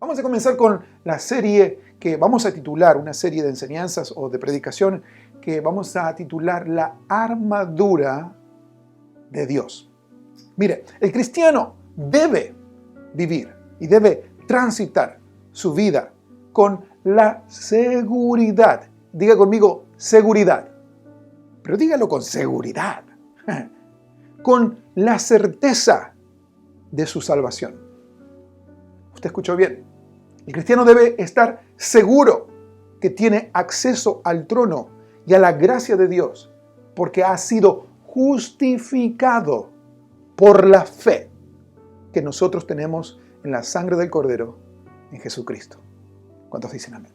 Vamos a comenzar con la serie que vamos a titular, una serie de enseñanzas o de predicación que vamos a titular La armadura de Dios. Mire, el cristiano debe vivir y debe transitar su vida con la seguridad. Diga conmigo, seguridad. Pero dígalo con seguridad. Con la certeza de su salvación. Usted escuchó bien. El cristiano debe estar seguro que tiene acceso al trono y a la gracia de Dios, porque ha sido justificado por la fe que nosotros tenemos en la sangre del Cordero, en Jesucristo. ¿Cuántos dicen amén?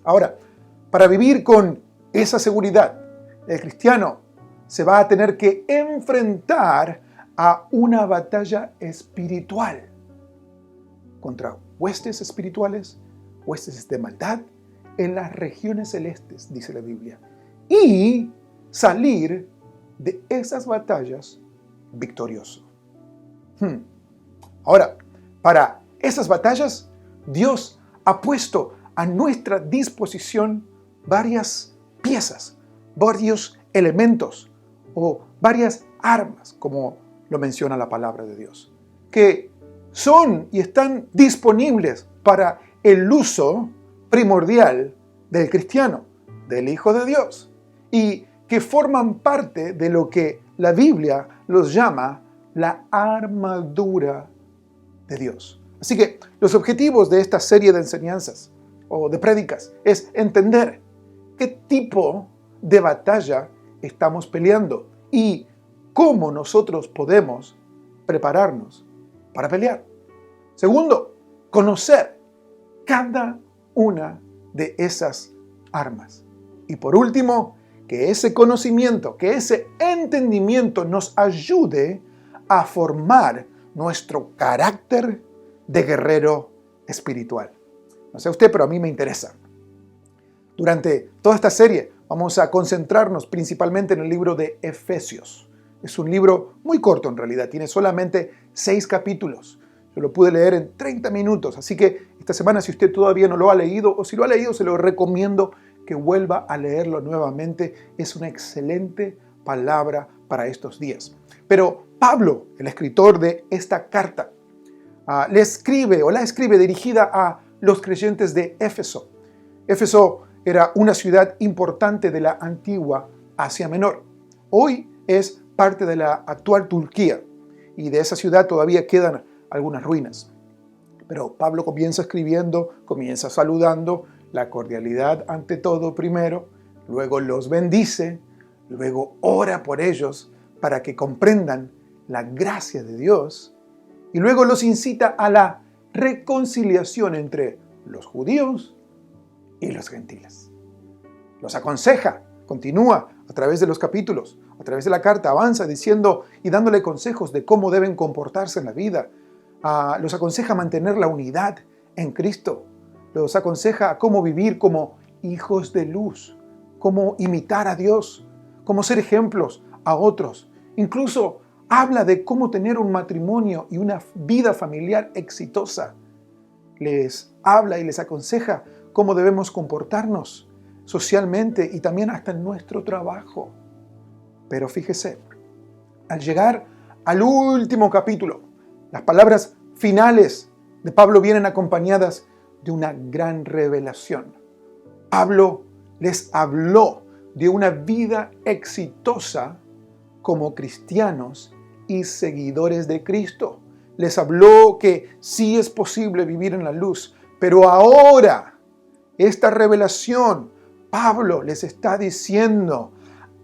Ahora, para vivir con esa seguridad, el cristiano se va a tener que enfrentar a una batalla espiritual contra huestes espirituales, huestes de maldad en las regiones celestes, dice la Biblia, y salir de esas batallas victorioso. Ahora, para esas batallas, Dios ha puesto a nuestra disposición varias piezas, varios elementos o varias armas, como lo menciona la palabra de Dios, que son y están disponibles para el uso primordial del cristiano, del Hijo de Dios, y que forman parte de lo que la Biblia los llama la armadura de Dios. Así que los objetivos de esta serie de enseñanzas o de prédicas es entender qué tipo de batalla estamos peleando y cómo nosotros podemos prepararnos para pelear. Segundo, conocer cada una de esas armas. Y por último, que ese conocimiento, que ese entendimiento nos ayude a formar nuestro carácter de guerrero espiritual. No sé usted, pero a mí me interesa. Durante toda esta serie vamos a concentrarnos principalmente en el libro de Efesios. Es un libro muy corto en realidad, tiene solamente 6 capítulos. Yo lo pude leer en 30 minutos, así que esta semana, si usted todavía no lo ha leído, o si lo ha leído, se lo recomiendo que vuelva a leerlo nuevamente. Es una excelente palabra para estos días. Pero Pablo, el escritor de esta carta, la escribe dirigida a los creyentes de Éfeso. Éfeso era una ciudad importante de la antigua Asia Menor. Hoy es parte de la actual Turquía y de esa ciudad todavía quedan algunas ruinas. Pero Pablo comienza escribiendo, comienza saludando, la cordialidad ante todo primero, luego los bendice, luego ora por ellos para que comprendan la gracia de Dios y luego los incita a la reconciliación entre los judíos y los gentiles. Los aconseja, continúa a través de los capítulos, a través de la carta, avanza diciendo y dándole consejos de cómo deben comportarse en la vida. Los aconseja mantener la unidad en Cristo. Los aconseja cómo vivir como hijos de luz, cómo imitar a Dios, cómo ser ejemplos a otros. Incluso habla de cómo tener un matrimonio y una vida familiar exitosa. Les habla y les aconseja cómo debemos comportarnos socialmente y también hasta en nuestro trabajo. Pero fíjese, al llegar al último capítulo, las palabras finales de Pablo vienen acompañadas de una gran revelación. Pablo les habló de una vida exitosa como cristianos y seguidores de Cristo. Les habló que sí es posible vivir en la luz, pero ahora esta revelación, Pablo les está diciendo,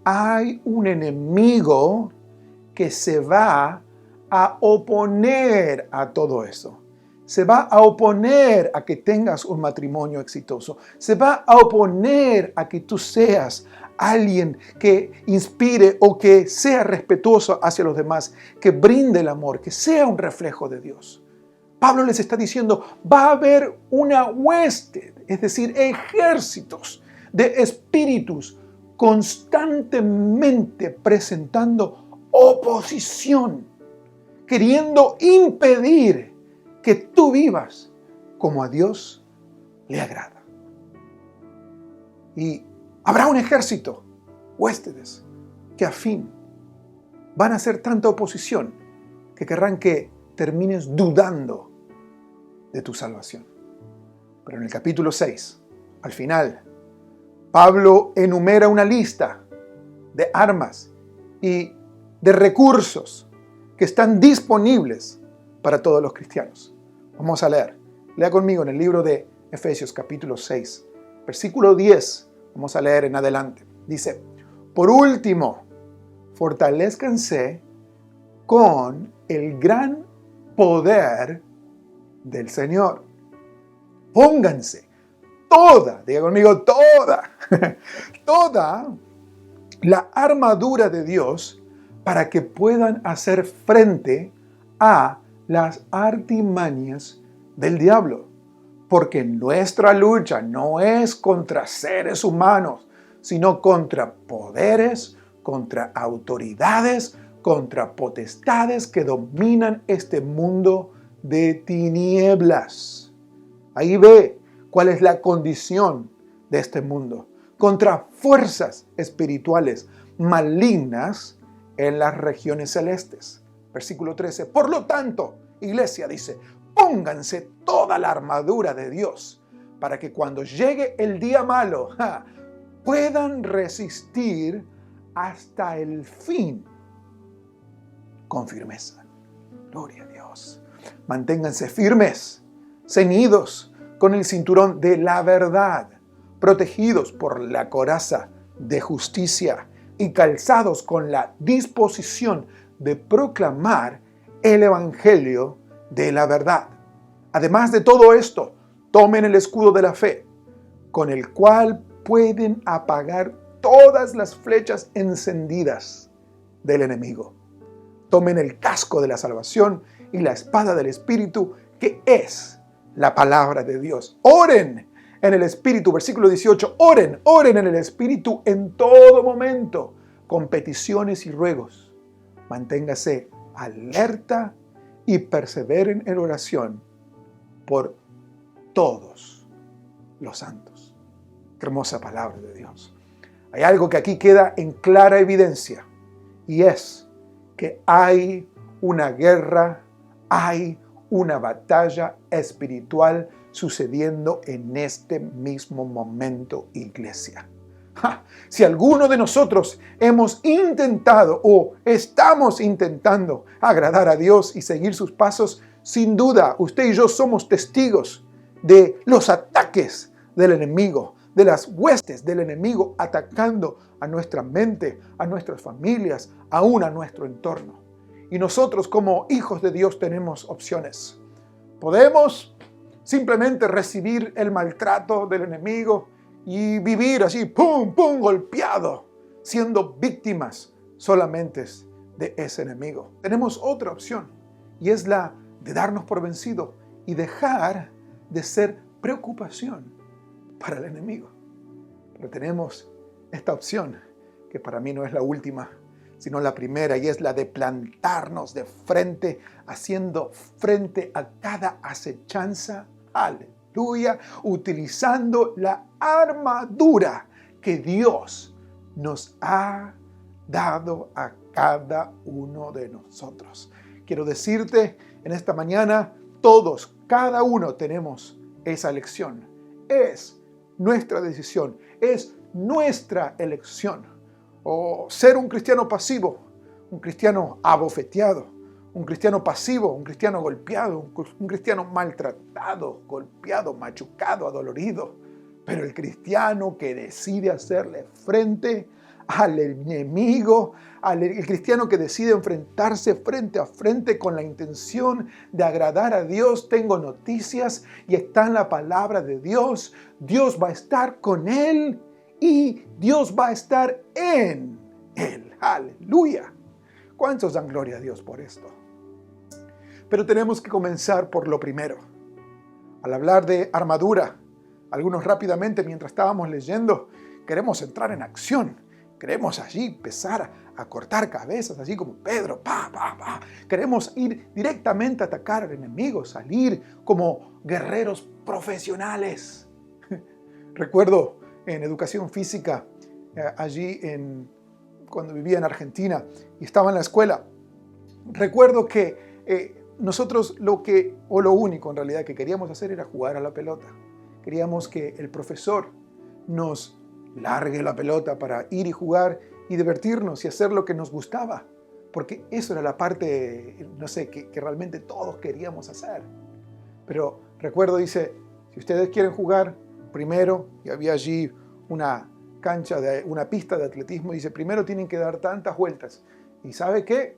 hay un enemigo que se va a oponer a todo eso. Se va a oponer a que tengas un matrimonio exitoso. Se va a oponer a que tú seas alguien que inspire o que sea respetuoso hacia los demás, que brinde el amor, que sea un reflejo de Dios. Pablo les está diciendo, va a haber una hueste, es decir, ejércitos de espíritus constantemente presentando oposición, queriendo impedir que tú vivas como a Dios le agrada. Y habrá un ejército, huéspedes, que a fin van a hacer tanta oposición que querrán que termines dudando de tu salvación. Pero en el capítulo 6, al final, Pablo enumera una lista de armas y de recursos que están disponibles para todos los cristianos. Vamos a leer. Lea conmigo en el libro de Efesios capítulo 6, versículo 10. Vamos a leer en adelante. Dice, por último, fortalézcanse con el gran poder del Señor. Pónganse diga conmigo, toda la armadura de Dios para que puedan hacer frente a las artimañas del diablo. Porque nuestra lucha no es contra seres humanos, sino contra poderes, contra autoridades, contra potestades que dominan este mundo de tinieblas. Ahí ve cuál es la condición de este mundo. Contra fuerzas espirituales malignas en las regiones celestes. Versículo 13. Por lo tanto, iglesia, dice, pónganse toda la armadura de Dios para que cuando llegue el día malo, puedan resistir hasta el fin con firmeza. Gloria a Dios. Manténganse firmes, ceñidos con el cinturón de la verdad, protegidos por la coraza de justicia y calzados con la disposición de proclamar el evangelio de la verdad. Además de todo esto, tomen el escudo de la fe, con el cual pueden apagar todas las flechas encendidas del enemigo. Tomen el casco de la salvación y la espada del Espíritu, que es la palabra de Dios. Oren en el Espíritu, versículo 18, oren en el Espíritu en todo momento, con peticiones y ruegos. Manténgase alerta y perseveren en oración por todos los santos. Qué hermosa palabra de Dios. Hay algo que aquí queda en clara evidencia, y es que hay una guerra, hay una batalla espiritual sucediendo en este mismo momento, iglesia. Si alguno de nosotros hemos intentado o estamos intentando agradar a Dios y seguir sus pasos, sin duda usted y yo somos testigos de los ataques del enemigo, de las huestes del enemigo atacando a nuestra mente, a nuestras familias, aún a nuestro entorno. Y nosotros como hijos de Dios tenemos opciones. Podemos simplemente recibir el maltrato del enemigo y vivir así, pum, pum, golpeado, siendo víctimas solamente de ese enemigo. Tenemos otra opción, y es la de darnos por vencido y dejar de ser preocupación para el enemigo. Pero tenemos esta opción, que para mí no es la última, sino la primera, y es la de plantarnos de frente, haciendo frente a cada acechanza, aleluya, utilizando la armadura que Dios nos ha dado a cada uno de nosotros. Quiero decirte en esta mañana, todos, cada uno tenemos esa elección. Es nuestra decisión, es nuestra elección. O ser un cristiano pasivo, un cristiano abofeteado, un cristiano pasivo, un cristiano golpeado, un cristiano maltratado, golpeado, machucado, adolorido. Pero el cristiano que decide hacerle frente al enemigo, el cristiano que decide enfrentarse frente a frente con la intención de agradar a Dios, tengo noticias y está en la palabra de Dios. Dios va a estar con él y Dios va a estar en él. ¡Aleluya! ¿Cuántos dan gloria a Dios por esto? Pero tenemos que comenzar por lo primero. Al hablar de armadura, algunos rápidamente mientras estábamos leyendo, queremos entrar en acción. Queremos allí empezar a cortar cabezas, así como Pedro, pa, pa, pa. Queremos ir directamente a atacar al enemigo, salir como guerreros profesionales. Recuerdo en educación física, cuando vivía en Argentina y estaba en la escuela, recuerdo que nosotros lo único en realidad que queríamos hacer era jugar a la pelota. Queríamos que el profesor nos largue la pelota para ir y jugar y divertirnos y hacer lo que nos gustaba, porque eso era la parte, no sé, que realmente todos queríamos hacer. Pero recuerdo, dice, si ustedes quieren jugar, primero, y había allí una pista de atletismo, dice, primero tienen que dar tantas vueltas. ¿Y sabe qué?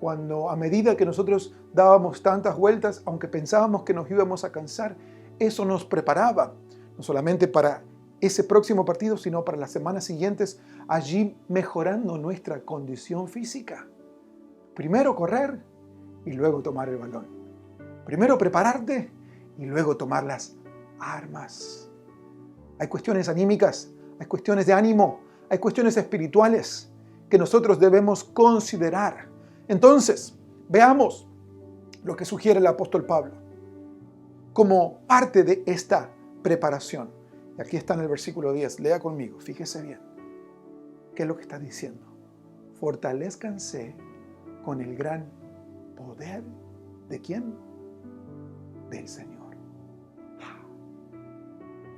A medida que nosotros dábamos tantas vueltas, aunque pensábamos que nos íbamos a cansar, eso nos preparaba, no solamente para ese próximo partido, sino para las semanas siguientes, allí mejorando nuestra condición física. Primero correr y luego tomar el balón. Primero prepararte y luego tomar las armas. Hay cuestiones anímicas, hay cuestiones de ánimo, hay cuestiones espirituales que nosotros debemos considerar. Entonces, veamos lo que sugiere el apóstol Pablo como parte de esta preparación. Y aquí está en el versículo 10, lea conmigo, fíjese bien. ¿Qué es lo que está diciendo? Fortalézcanse con el gran poder ¿de quién? Del Señor.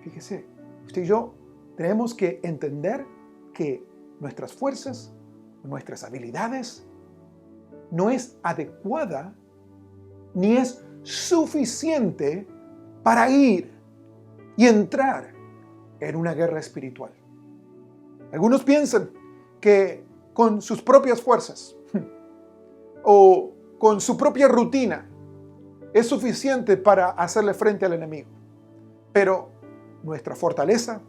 Fíjese, usted y yo tenemos que entender que nuestras fuerzas, nuestras habilidades, no es adecuada ni es suficiente para ir y entrar en una guerra espiritual. Algunos piensan que con sus propias fuerzas o con su propia rutina es suficiente para hacerle frente al enemigo. Pero nuestra fortaleza,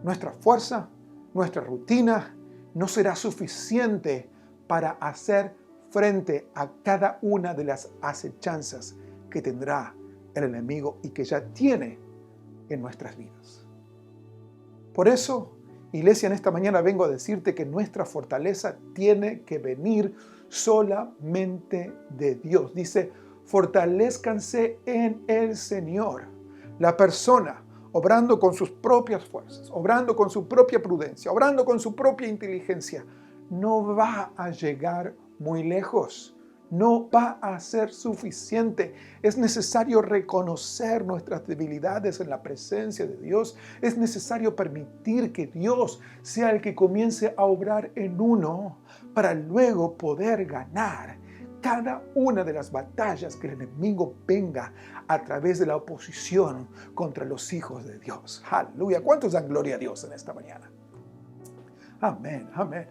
nuestra fuerza, nuestra rutina no será suficiente para hacer frente a cada una de las acechanzas que tendrá el enemigo y que ya tiene en nuestras vidas. Por eso, iglesia, en esta mañana vengo a decirte que nuestra fortaleza tiene que venir solamente de Dios. Dice, fortalézcanse en el Señor. La persona, obrando con sus propias fuerzas, obrando con su propia prudencia, obrando con su propia inteligencia, no va a llegar muy lejos. No va a ser suficiente. Es necesario reconocer nuestras debilidades en la presencia de Dios. Es necesario permitir que Dios sea el que comience a obrar en uno para luego poder ganar cada una de las batallas que el enemigo venga a través de la oposición contra los hijos de Dios. Aleluya. ¿Cuántos dan gloria a Dios en esta mañana? Amén, amén.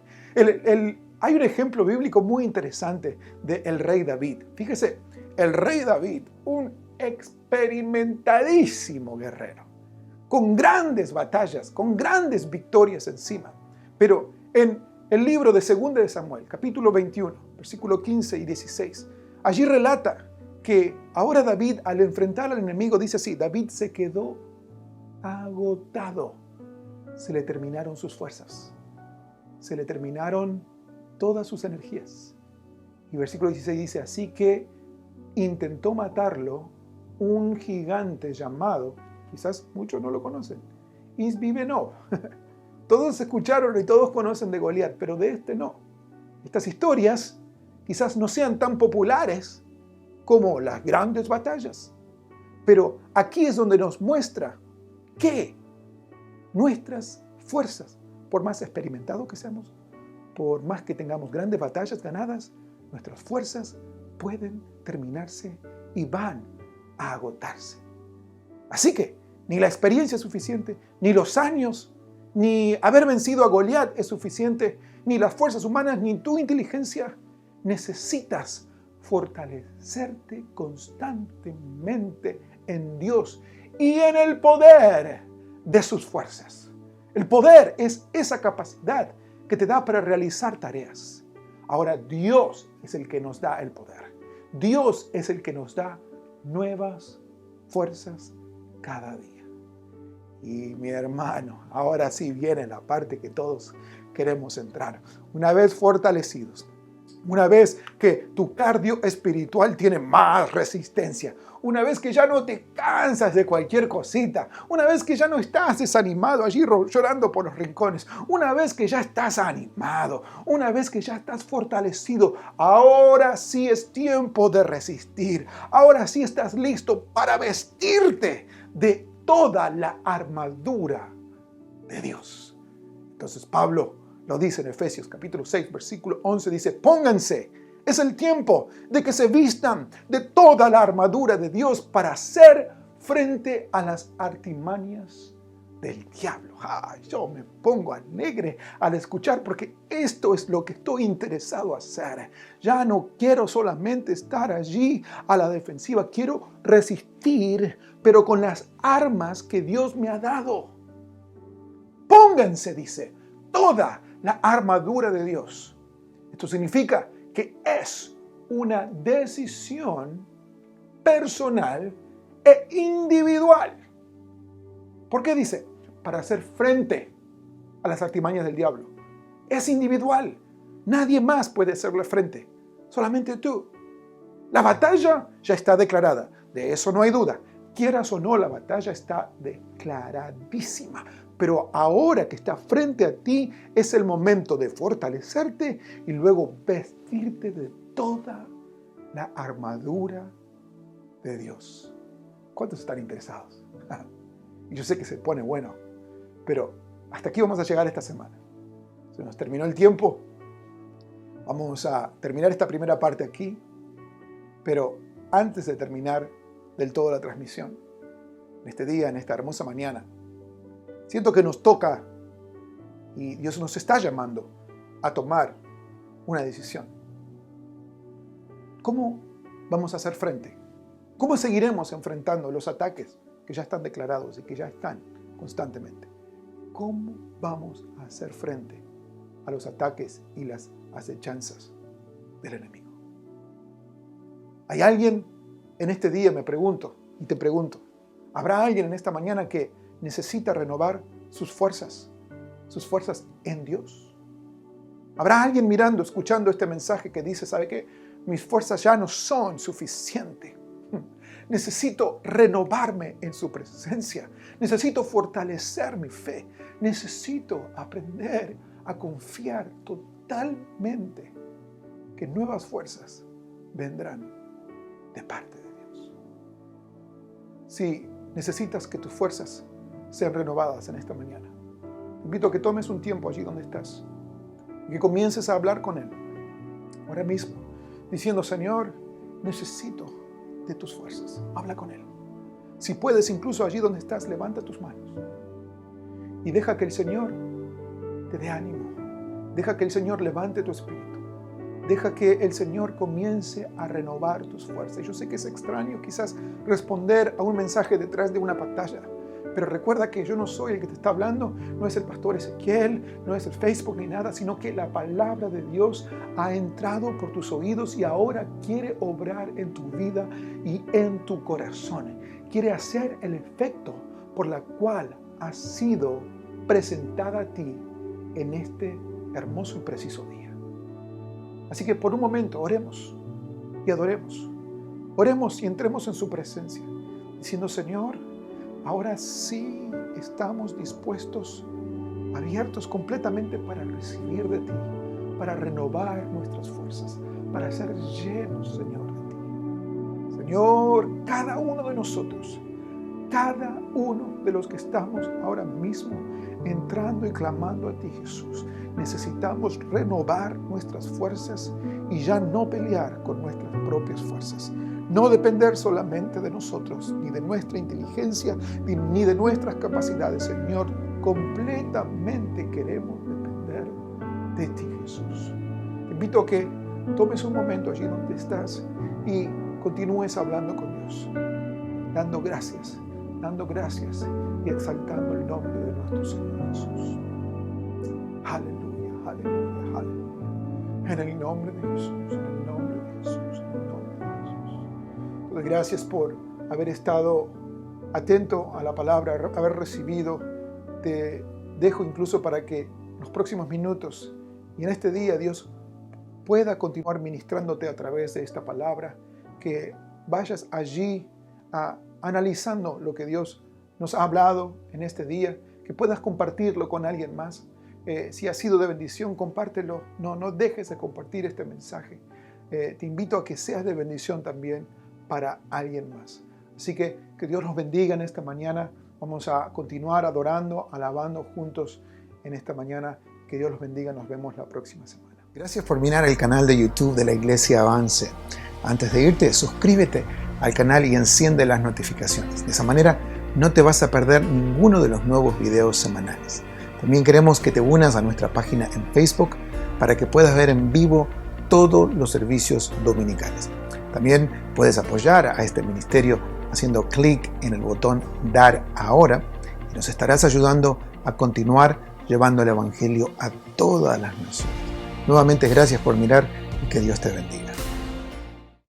Hay un ejemplo bíblico muy interesante del rey David. Fíjese, el rey David, un experimentadísimo guerrero, con grandes batallas, con grandes victorias encima. Pero en el libro de 2 de Samuel, capítulo 21, versículo 15 y 16, allí relata que ahora David, al enfrentar al enemigo, dice así, David se quedó agotado. Se le terminaron sus fuerzas. Se le terminaron todas sus energías. Y versículo 16 dice, así que intentó matarlo un gigante llamado, quizás muchos no lo conocen, Isbi-Benob. Todos escucharon y todos conocen de Goliat, pero de este no. Estas historias quizás no sean tan populares como las grandes batallas, pero aquí es donde nos muestra que nuestras fuerzas, por más experimentados que seamos, por más que tengamos grandes batallas ganadas, nuestras fuerzas pueden terminarse y van a agotarse. Así que ni la experiencia es suficiente, ni los años, ni haber vencido a Goliat es suficiente, ni las fuerzas humanas, ni tu inteligencia. Necesitas fortalecerte constantemente en Dios y en el poder de sus fuerzas. El poder es esa capacidad que te da para realizar tareas. Ahora, Dios es el que nos da el poder. Dios es el que nos da nuevas fuerzas cada día. Y mi hermano, ahora sí viene la parte que todos queremos entrar. Una vez fortalecidos, una vez que tu cardio espiritual tiene más resistencia, una vez que ya no te cansas de cualquier cosita, una vez que ya no estás desanimado allí llorando por los rincones, una vez que ya estás animado, una vez que ya estás fortalecido, ahora sí es tiempo de resistir. Ahora sí estás listo para vestirte de toda la armadura de Dios. Entonces Pablo lo dice en Efesios capítulo 6, versículo 11, dice, pónganse, es el tiempo de que se vistan de toda la armadura de Dios para hacer frente a las artimañas del diablo. Yo me pongo alegre al escuchar porque esto es lo que estoy interesado en hacer. Ya no quiero solamente estar allí a la defensiva, quiero resistir, pero con las armas que Dios me ha dado. Pónganse, dice, toda la armadura de Dios. Esto significa que es una decisión personal e individual. ¿Por qué dice? Para hacer frente a las artimañas del diablo. Es individual. Nadie más puede hacerle frente. Solamente tú. La batalla ya está declarada. De eso no hay duda. Quieras o no, la batalla está declaradísima. Pero ahora que está frente a ti, es el momento de fortalecerte y luego vestirte de toda la armadura de Dios. ¿Cuántos están interesados? Y yo sé que se pone bueno, pero hasta aquí vamos a llegar esta semana. Se nos terminó el tiempo. Vamos a terminar esta primera parte aquí, pero antes de terminar del todo la transmisión, en este día, en esta hermosa mañana, siento que nos toca y Dios nos está llamando a tomar una decisión. ¿Cómo vamos a hacer frente? ¿Cómo seguiremos enfrentando los ataques que ya están declarados y que ya están constantemente? ¿Cómo vamos a hacer frente a los ataques y las acechanzas del enemigo? ¿Hay alguien en este día, me pregunto, y te pregunto, ¿habrá alguien en esta mañana que necesita renovar sus fuerzas en Dios? ¿Habrá alguien mirando, escuchando este mensaje que dice, ¿sabe qué? Mis fuerzas ya no son suficientes. Necesito renovarme en su presencia. Necesito fortalecer mi fe. Necesito aprender a confiar totalmente que nuevas fuerzas vendrán de parte de Dios. Si necesitas que tus fuerzas sean renovadas en esta mañana, te invito a que tomes un tiempo allí donde estás y que comiences a hablar con Él ahora mismo, diciendo, Señor, necesito de tus fuerzas. Habla con Él. Si puedes, incluso allí donde estás, levanta tus manos y deja que el Señor te dé ánimo. Deja que el Señor levante tu espíritu. Deja que el Señor comience a renovar tus fuerzas. Yo sé que es extraño quizás responder a un mensaje detrás de una pantalla, pero recuerda que yo no soy el que te está hablando, no es el pastor Ezequiel, no es el Facebook ni nada, sino que la palabra de Dios ha entrado por tus oídos y ahora quiere obrar en tu vida y en tu corazón. Quiere hacer el efecto por la cual ha sido presentada a ti en este hermoso y preciso día. Así que por un momento oremos y adoremos. Oremos y entremos en su presencia, diciendo, Señor, ahora sí estamos dispuestos, abiertos completamente para recibir de ti, para renovar nuestras fuerzas, para ser llenos, Señor, de ti. Señor, cada uno de nosotros, cada uno de los que estamos ahora mismo entrando y clamando a ti, Jesús, necesitamos renovar nuestras fuerzas y ya no pelear con nuestras propias fuerzas. No depender solamente de nosotros, ni de nuestra inteligencia, ni de nuestras capacidades, Señor. Completamente queremos depender de ti, Jesús. Te invito a que tomes un momento allí donde estás y continúes hablando con Dios, dando gracias y exaltando el nombre de nuestro Señor Jesús. Aleluya, aleluya, aleluya. En el nombre de Jesús, en el nombre de Jesús, en el nombre de Jesús. Entonces, gracias por haber estado atento a la palabra, haber recibido. Te dejo incluso para que los próximos minutos y en este día Dios pueda continuar ministrándote a través de esta palabra, que vayas allí analizando lo que Dios nos ha hablado en este día, que puedas compartirlo con alguien más. Si ha sido de bendición, compártelo. No dejes de compartir este mensaje. Te invito a que seas de bendición también para alguien más. Así que Dios los bendiga en esta mañana. Vamos a continuar adorando, alabando juntos en esta mañana. Que Dios los bendiga. Nos vemos la próxima semana. Gracias por mirar el canal de YouTube de la Iglesia Avance. Antes de irte, suscríbete al canal y enciende las notificaciones. De esa manera no te vas a perder ninguno de los nuevos videos semanales. También queremos que te unas a nuestra página en Facebook para que puedas ver en vivo todos los servicios dominicales. También puedes apoyar a este ministerio haciendo clic en el botón Dar Ahora y nos estarás ayudando a continuar llevando el Evangelio a todas las naciones. Nuevamente gracias por mirar y que Dios te bendiga.